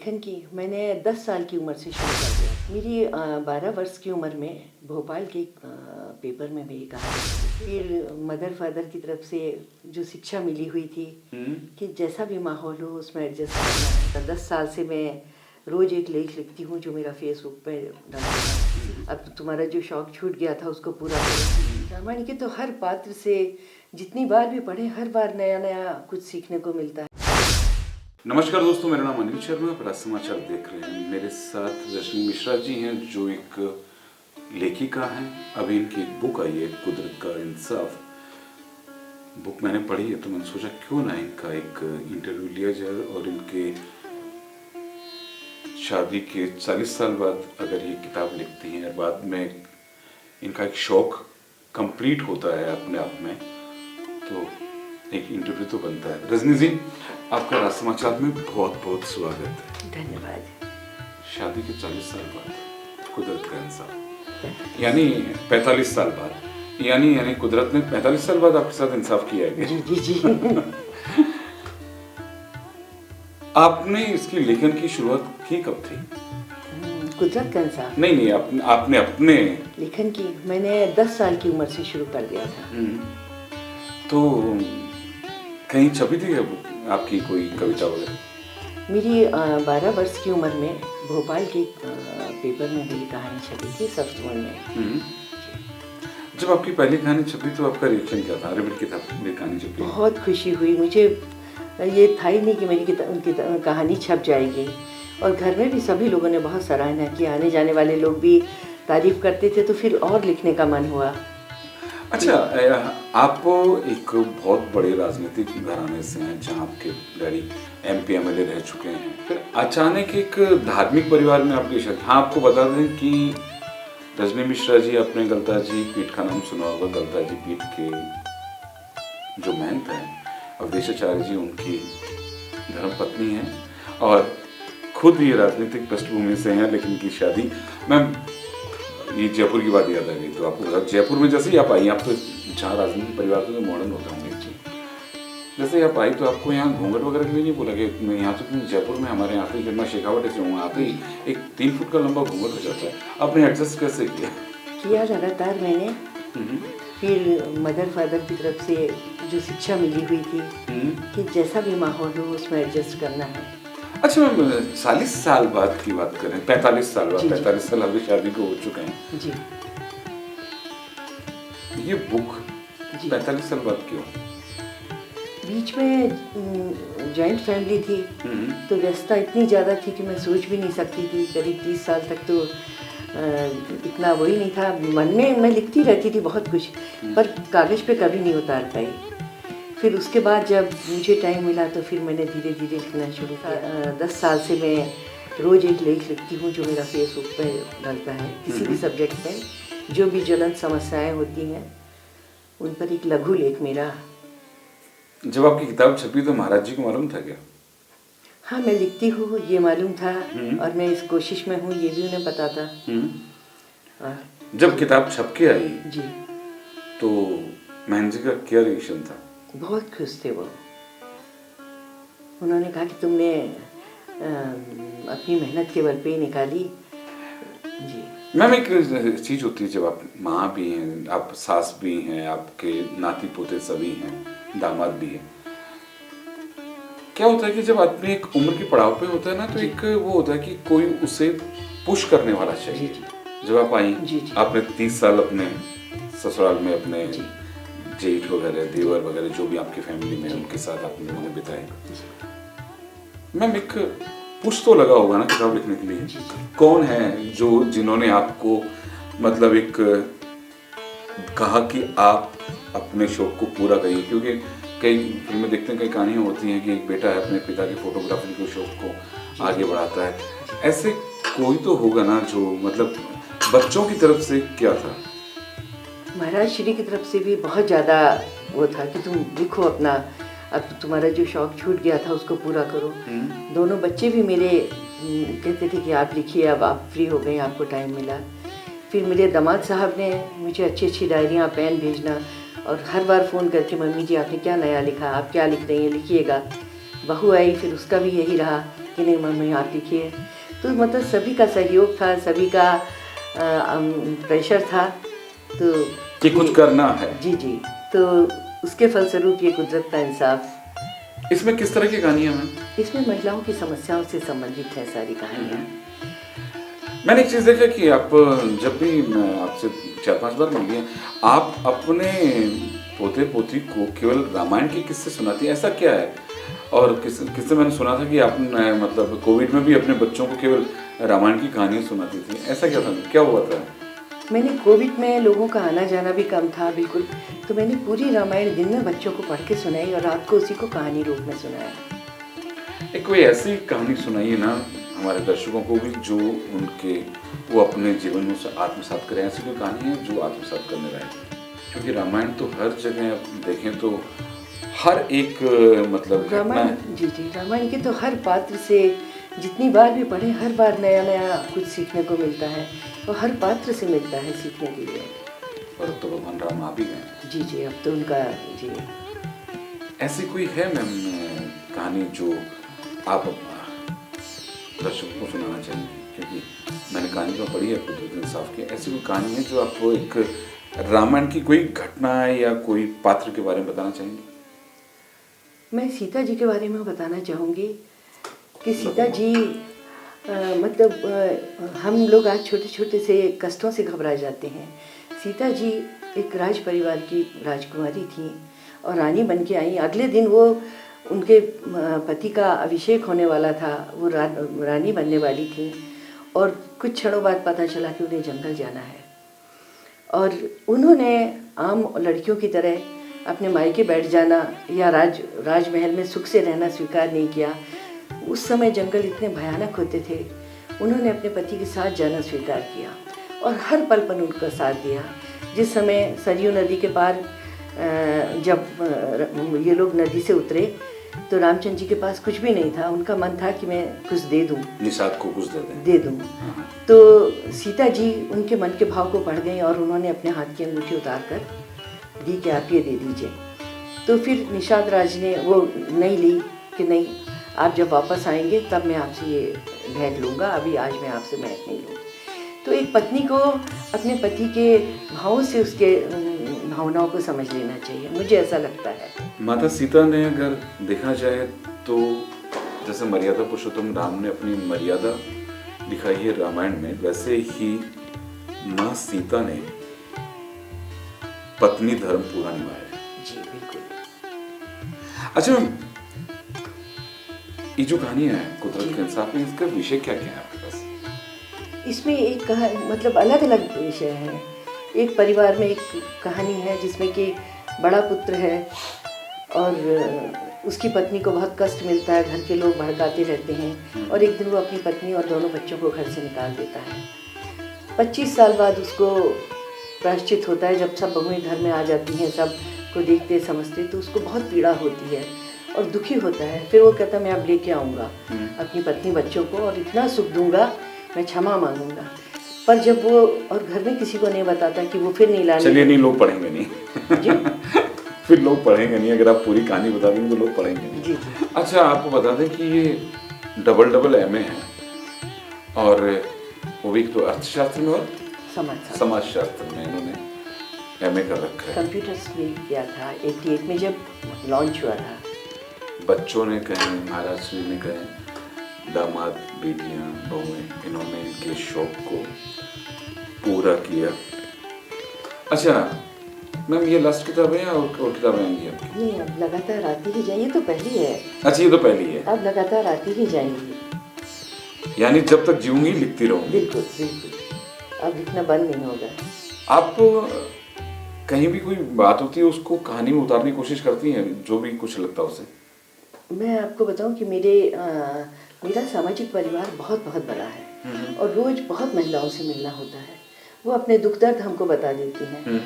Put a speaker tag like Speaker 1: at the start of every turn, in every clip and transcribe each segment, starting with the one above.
Speaker 1: लेखन की मैंने 10 साल की उम्र से शुरू कर दिया। मेरी 12 वर्ष की उम्र में भोपाल के एक पेपर में मेरी कहानी, फिर मदर फादर की तरफ से जो शिक्षा मिली हुई थी कि जैसा भी माहौल हो उसमें एडजस्ट करना है। 10 साल से मैं रोज़ एक लेख लिखती हूँ जो मेरा फेसबुक पे डालती हूँ। अब तुम्हारा जो शौक छूट गया था उसको पूरा करो। रामायण के तो हर पात्र से जितनी बार भी पढ़े हर बार नया नया कुछ सीखने को मिलता है।
Speaker 2: नमस्कार दोस्तों, मेरा नाम अनिल शर्मा, आप राज समाचार देख रहे हैं। मेरे साथ रश्मि मिश्रा जी हैं जो एक लेखिका हैं। अभी इनकी एक बुक आई है, कुदरत का इंसाफ। बुक मैंने पढ़ी है तो मैंने सोचा क्यों ना इनका एक इंटरव्यू लिया जाए। और इनके शादी के 40 साल बाद अगर ये किताब लिखती हैं और बाद में इनका एक शौक कंप्लीट होता है अपने आप में, तो एक इंटरव्यू तो बनता है। रजनी जी, आपका राज समाचार में बहुत बहुत स्वागत है।
Speaker 1: धन्यवाद।
Speaker 2: शादी के 40 साल बाद कुदरत का इंसाफ, यानी 45 साल बाद, यानी कुदरत ने 45 साल बाद आपके साथ इंसाफ किया है।
Speaker 1: जी जी जी।
Speaker 2: आपने इसकी लेखन की शुरुआत की कब थी?
Speaker 1: कुदरत का इंसाफ
Speaker 2: नहीं, आपने अपने
Speaker 1: लेखन की मैंने 10 साल की उम्र से शुरू कर दिया था।
Speaker 2: तो कहीं छपी थी आपकी कोई कविता वगैरह?
Speaker 1: मेरी 12 वर्ष की उम्र में भोपाल के एक पेपर में मेरी कहानी छपी थी, सफ्तवन में।
Speaker 2: जब आपकी पहली कहानी छपी तो आपका रिएक्शन क्या था? अरे मेरी कहानी छपी।
Speaker 1: बहुत खुशी हुई मुझे। ये था ही नहीं कि मेरी कहानी छप जाएगी। और घर में भी सभी लोगों ने बहुत सराहना की, आने जाने वाले लोग भी तारीफ करते थे, तो फिर और लिखने का मन हुआ।
Speaker 2: अच्छा, आप एक बहुत बड़े राजनीतिक घराने से हैं जहाँ आपके डैडी MP MLA रह चुके हैं, फिर अचानक एक धार्मिक परिवार में आपकी शादी। हाँ, आपको बता दें कि रजनी मिश्रा जी, आपने गलता जी पीठ का नाम सुना होगा। गलता जी पीठ के जो महंत हैं अवधेशाचार्य जी, उनकी धर्मपत्नी हैं और खुद ये राजनीतिक पृष्ठभूमि से हैं। लेकिन की शादी, मैम ये जयपुर की बात याद आ गई तो आपको बता, जयपुर में जैसे ही आप आई, आप तो जहाँ राजनीतिक परिवार तो मॉडर्न होता होंगे, जैसे ही आप आई तो आपको यहाँ घूंघट वगैरह के लिए नहीं बोला कि मैं यहाँ तो जयपुर में हमारे यहाँ पे मैं शेखावट से हूँ, आते ही एक 3 फुट का लंबा घूंघट हो जाता है। आपने एडजस्ट कैसे किया
Speaker 1: लगातार मैंने। फिर मदर फादर की तरफ से जो शिक्षा मिली हुई थी कि जैसा भी माहौल हो उसमें एडजस्ट करना है।
Speaker 2: अच्छा मैम, 40 साल बाद की बात करें, 45 साल बाद, 45 साल अभी शादी को हो चुके हैं
Speaker 1: जी।
Speaker 2: ये बुक 45 साल बाद क्यों?
Speaker 1: बीच में जॉइंट फैमिली थी तो व्यस्तता इतनी ज़्यादा थी कि मैं सोच भी नहीं सकती थी। करीब 30 साल तक तो इतना वही नहीं था। मन में मैं लिखती रहती थी बहुत कुछ, पर कागज़ पे कभी नहीं उतार पाई। फिर उसके बाद जब मुझे टाइम मिला तो फिर मैंने धीरे धीरे लिखना शुरू किया। 10 साल से मैं रोज़ एक लेख लिखती हूँ जो मेरा फेसबुक पे डलता है। किसी भी सब्जेक्ट पे जो भी ज्वलंत समस्याएं होती हैं उन पर एक लघु लेख मेरा।
Speaker 2: जब आपकी किताब छपी तो महाराज जी को मालूम था क्या?
Speaker 1: हाँ, मैं लिखती हूँ ये मालूम था और मैं इस कोशिश में हूँ ये भी उन्हें पता था।
Speaker 2: जब किताब छप के आई
Speaker 1: जी
Speaker 2: तो महन जी का क्या रिएक्शन था?
Speaker 1: बहुत खुश थे वो। उन्होंने कहा कि तुमने अपनी मेहनत के बल पे निकाली। जी
Speaker 2: मैम, एक चीज़ होती है जब आप माँ भी हैं, आप सास भी हैं, आपके नाती पोते सभी हैं, दामाद भी हैं, क्या होता है कि जब आदमी एक उम्र के पड़ाव पे होता है ना, तो एक वो होता है कि कोई उसे पुश करने वाला चाहिए।
Speaker 1: जी।
Speaker 2: जब आप आई, आपने 30 साल अपने ससुराल में अपने जेठ वगैरह, देवर वगैरह जो भी आपकी फैमिली में उनके साथ आपने लोगों ने बिताए, मैम एक पुश तो लगा होगा ना किताब लिखने के लिए। कौन है जिन्होंने आपको मतलब एक कहा कि आप अपने शौक को पूरा करिए? क्योंकि कई फिल्में देखते हैं, कई कहानियाँ होती हैं कि एक बेटा है अपने पिता के फोटोग्राफी के शौक को आगे बढ़ाता है। ऐसे कोई तो होगा ना जो मतलब बच्चों की तरफ से क्या था?
Speaker 1: महाराज श्री की तरफ से भी बहुत ज़्यादा वो था कि तुम लिखो अपना, अब तुम्हारा जो शौक छूट गया था उसको पूरा करो। दोनों बच्चे भी मेरे कहते थे कि आप लिखिए, अब आप फ्री हो गए, आपको टाइम मिला। फिर मेरे दामाद साहब ने मुझे अच्छी अच्छी डायरियाँ, पेन भेजना और हर बार फ़ोन करके, मम्मी जी आपने क्या नया लिखा, आप क्या लिख रही हैं, लिखिएगा। बहू आई, फिर उसका भी यही रहा कि नहीं मम्मी आप लिखिए। तो मतलब सभी का सहयोग था, सभी का प्रेशर था। तो
Speaker 2: कि कुछ करना है।
Speaker 1: जी जी, तो उसके फलस्वरूप ये कुदरत का इंसाफ।
Speaker 2: इसमें किस तरह की कहानियाँ हैं?
Speaker 1: इसमें महिलाओं की समस्याओं से संबंधित है सारी कहानियाँ।
Speaker 2: मैंने एक चीज़ देखा कि आप जब भी मैं आपसे 4-5 बार मिली हैं, आप अपने पोते पोती को केवल रामायण के किस्से सुनाती हैं, ऐसा क्या है? और किससे मैंने सुना था कि आपने मतलब कोविड में भी अपने बच्चों को केवल रामायण की कहानियाँ सुनाती थी, ऐसा क्या था, क्या हुआ था?
Speaker 1: मैंने कोविड में लोगों का आना जाना भी कम था बिल्कुल, तो मैंने पूरी रामायण दिन में बच्चों को पढ़ के सुनाई और रात को उसी को कहानी रूप में सुनाया।
Speaker 2: एक कोई ऐसी कहानी सुनाइए ना हमारे दर्शकों को भी जो उनके वो अपने जीवन में उसे आत्मसात करें, ऐसी कोई कहानी है जो आत्मसात करने लायक है? क्योंकि रामायण तो हर जगह आप देखें तो हर एक मतलब
Speaker 1: रामायण, जी जी, रामायण के तो हर पात्र से जितनी बार भी पढ़े हर बार नया नया कुछ सीखने को मिलता है और हर पात्र से मिलता है सीखने के लिए।
Speaker 2: और अब तो भगवान राम आ भी गए।
Speaker 1: जी जी, अब तो उनका जी।
Speaker 2: ऐसी कोई है मैम कहानी जो आप दर्शकों को सुनाना चाहिए? क्योंकि मैंने कहानी तो पढ़ी है कुदरत इंसाफ की, ऐसी कोई कहानी है जो आपको एक रामायण की कोई घटना या कोई पात्र के बारे में बताना चाहेंगे?
Speaker 1: मैं सीता जी के बारे में बताना चाहूँगी कि सीता जी मतलब हम लोग आज छोटे छोटे से कष्टों से घबरा जाते हैं। सीता जी एक राज परिवार की राजकुमारी थी और रानी बन के आई। अगले दिन वो उनके पति का अभिषेक होने वाला था, वो रानी बनने वाली थी और कुछ क्षणों बाद पता चला कि उन्हें जंगल जाना है। और उन्होंने आम लड़कियों की तरह अपने मायके बैठ जाना या राजमहल में सुख से रहना स्वीकार नहीं किया। उस समय जंगल इतने भयानक होते थे, उन्होंने अपने पति के साथ जाना स्वीकार किया और हर पल पल उनका साथ दिया। जिस समय सरयू नदी के पार जब ये लोग नदी से उतरे तो रामचंद्र जी के पास कुछ भी नहीं था। उनका मन था कि मैं कुछ दे दूं,
Speaker 2: निषाद को कुछ
Speaker 1: दे दूं। तो सीता जी उनके मन के भाव को पढ़ गई और उन्होंने अपने हाथ की अंगूठी उतार कर दी कि आप ये दे दीजिए। तो फिर निषाद राज ने वो नहीं ली कि नहीं, आप जब वापस आएंगे तब मैं आपसे ये भेंट लूँगा, अभी आज मैं आपसे भेंट नहीं लूँगी। तो एक पत्नी को अपने पति के भावों से उसके भावनाओं को समझ लेना चाहिए, मुझे ऐसा लगता है।
Speaker 2: माता सीता ने अगर देखा जाए तो जैसे मर्यादा पुरुषोत्तम राम ने अपनी मर्यादा दिखाई है रामायण में, वैसे ही माँ सीता ने पत्नी धर्म पूरा निभाया है।
Speaker 1: जी बिल्कुल।
Speaker 2: अच्छा, ये जो कहानी है कुदरत के इंसाफ में, इसका विषय क्या क्या है आपके पास?
Speaker 1: इसमें एक मतलब अलग अलग विषय है। एक परिवार में एक कहानी है जिसमें कि बड़ा पुत्र है और उसकी पत्नी को बहुत कष्ट मिलता है, घर के लोग भड़काते रहते हैं और एक दिन वो अपनी पत्नी और दोनों बच्चों को घर से निकाल देता है। 25 साल बाद उसको प्रायश्चित होता है। जब सब बहुएं घर में आ जाती हैं, सब को देखते समझते, तो उसको बहुत पीड़ा होती है और दुखी होता है। फिर वो कहता मैं अब लेके आऊँगा अपनी पत्नी बच्चों को और इतना सुख दूंगा, मैं क्षमा मांगूंगा। पर जब वो और घर में किसी को नहीं बताता कि वो फिर नहीं लाने।
Speaker 2: चलिए, नहीं लोग पढ़ेंगे नहीं जी फिर लोग पढ़ेंगे नहीं, अगर आप पूरी कहानी बता देंगे तो लोग पढ़ेंगे नहीं।
Speaker 1: जी जी।
Speaker 2: अच्छा, आपको बता दें कि ये डबल MA है और वो भी तो अर्थशास्त्र में और समाजशास्त्र में इन्होंने MA कर रखा है।
Speaker 1: कंप्यूटर्स में किया था 88 में जब लॉन्च हुआ था।
Speaker 2: बच्चों ने कहे, महाराज श्री ने कहे, दामाद बेटियां बहुएं, इन्होंने इनके शौक को पूरा किया। अच्छा मैम, ये लास्ट किताब है या और किताबें आएंगी आपकी?
Speaker 1: नहीं, अब लगातार आती ही जाएगी। ये तो पहली है।
Speaker 2: अच्छा, ये तो पहली है।
Speaker 1: अब लगातार आती ही जाएंगी।
Speaker 2: यानी जब तक जीऊंगी लिखती रहूंगी।
Speaker 1: बिल्कुल बिल्कुल, अब लिखना बंद नहीं होगा।
Speaker 2: आप कहीं भी कोई बात होती है उसको कहानी में उतारने की कोशिश करती हैं, जो भी कुछ लगता है उसे?
Speaker 1: मैं आपको बताऊं कि मेरा सामाजिक परिवार बहुत बहुत बड़ा है और रोज बहुत महिलाओं से मिलना होता है। वो अपने दुख दर्द हमको बता देती हैं।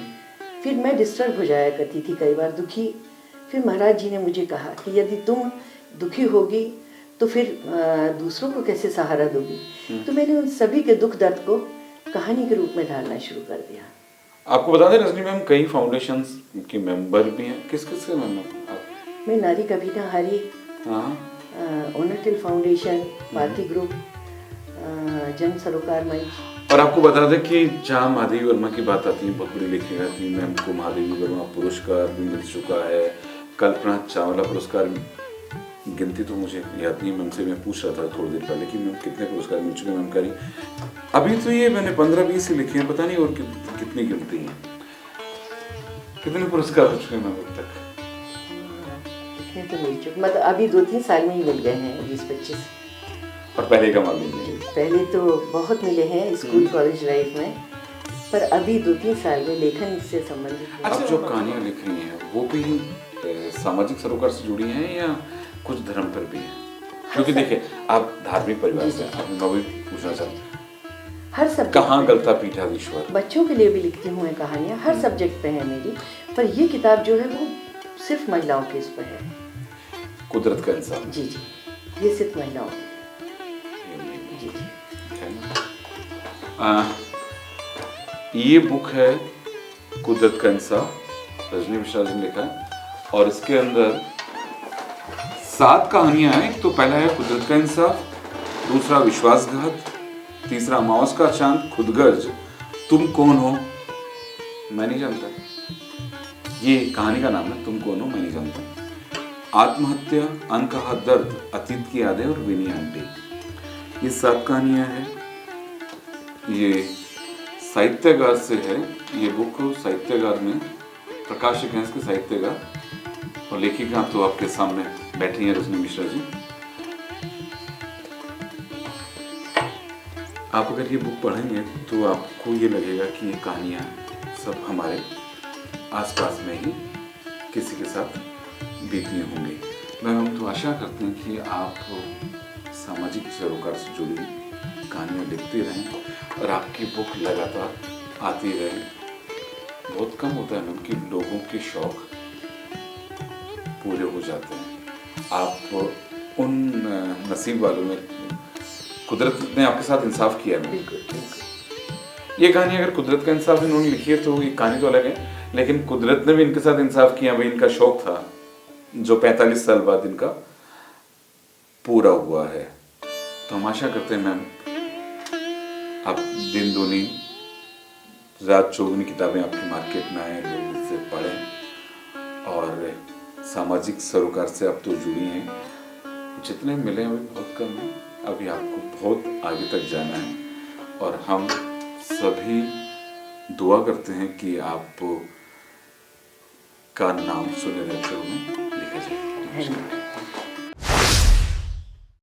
Speaker 1: फिर मैं डिस्टर्ब हो जाया करती थी, कई बार दुखी। फिर महाराज जी ने मुझे कहा कि यदि तुम दुखी होगी तो फिर दूसरों को कैसे सहारा दोगी। तो मैंने उन सभी के दुख दर्द को कहानी के रूप में ढालना शुरू कर दिया।
Speaker 2: आपको बता दें रजनी मैम, कई फाउंडेशंस के मेंबर भी हैं। किस किस के मेंबर आप?
Speaker 1: मैं नारी कभी ना हारी,
Speaker 2: हाँ,
Speaker 1: ओनेटिल फाउंडेशन, भारती ग्रुप, जन सरोकार मंच।
Speaker 2: और आपको बता दें कि जहाँ महादेवी वर्मा की बात आती है, बहुत बड़ी लेखिका थी मैम, को महादेवी वर्मा पुरस्कार भी मिल चुका है, कल्पना चावला पुरस्कार, गिनती तो मुझे याद नहीं, मैम से मैं पूछ रहा था थोड़ी देर पहले कि मैम कितने पुरस्कार मिल चुके हैं मैम करी। अभी तो ये मैंने 15-20 ही लिखे हैं, पता नहीं और कितनी गिनती है, कितने पुरस्कार हो चुके हैं मैम अब तक?
Speaker 1: लिखने तो मिल चुके, मतलब अभी 2-3 साल में ही मिल गए हैं 20-25।
Speaker 2: और पहले का मालूम नहीं?
Speaker 1: पहले तो बहुत मिले हैं स्कूल कॉलेज लाइफ में, पर अभी 2-3 साल में लेखन से संबंधित।
Speaker 2: अब जो कहानियाँ लिख रही हैं वो भी सामाजिक सरोकार से जुड़ी हैं या कुछ धर्म पर भी हैं? क्योंकि देखिए आप धार्मिक परिवार से, आपने मैं भी पूछना चाहता
Speaker 1: हर सब्जेक्ट
Speaker 2: कहाँ गलता पीठाधीश्वर।
Speaker 1: बच्चों के लिए भी लिखती हूँ मैं कहानियाँ, हर सब्जेक्ट पे है मेरी, पर ये किताब जो है वो सिर्फ महिलाओं के इस पर है।
Speaker 2: कुदरत का इंसान।
Speaker 1: जी जी, ये सिर्फ महिलाओं की। जी जी।
Speaker 2: ये बुक है कुदरत का इंसाफ, रजनी मिश्रा जी ने लिखा है, और इसके अंदर 7 कहानियां हैं। तो पहला है कुदरत का इंसाफ, दूसरा विश्वासघात, तीसरा अमावस का चांद, खुदगर्ज, तुम कौन हो मैं नहीं जानता, ये कहानी का नाम है, तुम कौन हो मैं नहीं जानता, आत्महत्या, अनकहा दर्द, अतीत की यादें और विनी आंटी। ये 7 कहानियां हैं। ये साहित्यगार से है, ये बुक साहित्यगार में, प्रकाशक हैं इसके साहित्यगार, और लेखिका तो आपके सामने बैठी हैं रजनी मिश्रा जी। आप अगर ये बुक पढ़ेंगे तो आपको ये लगेगा कि ये कहानियाँ सब हमारे आसपास में ही किसी के साथ बीती होंगी। मैं हम तो आशा करते हैं कि आप सामाजिक सरोकार से जुड़ी कहानियाँ लिखते रहें और आपकी बुक लगातार आती रहे। बहुत कम होता है मैम कि लोगों के शौक पूरे हो जाते हैं। आप उन नसीब वालों में, कुदरत ने आपके साथ इंसाफ किया है।
Speaker 1: बिल्कुल बिल्कुल।
Speaker 2: ये कहानी अगर कुदरत का इंसाफ इन्होंने लिखी है तो ये कहानी तो अलग है, लेकिन कुदरत ने भी इनके साथ इंसाफ किया। भाई इनका शौक था जो 45 साल बाद इनका पूरा हुआ है। तो हम आशा करते हैं मैम आप दिन दूनी रात चौगुनी किताबें आपकी मार्केट में आए, लोग इससे पढ़ें, और सामाजिक सरोकार से आप तो जुड़ी हैं, जितने मिले हैं अभी बहुत कम है, अभी आपको बहुत आगे तक जाना है, और हम सभी दुआ करते हैं कि आप का नाम सुने रहते हुए लिखा जाए।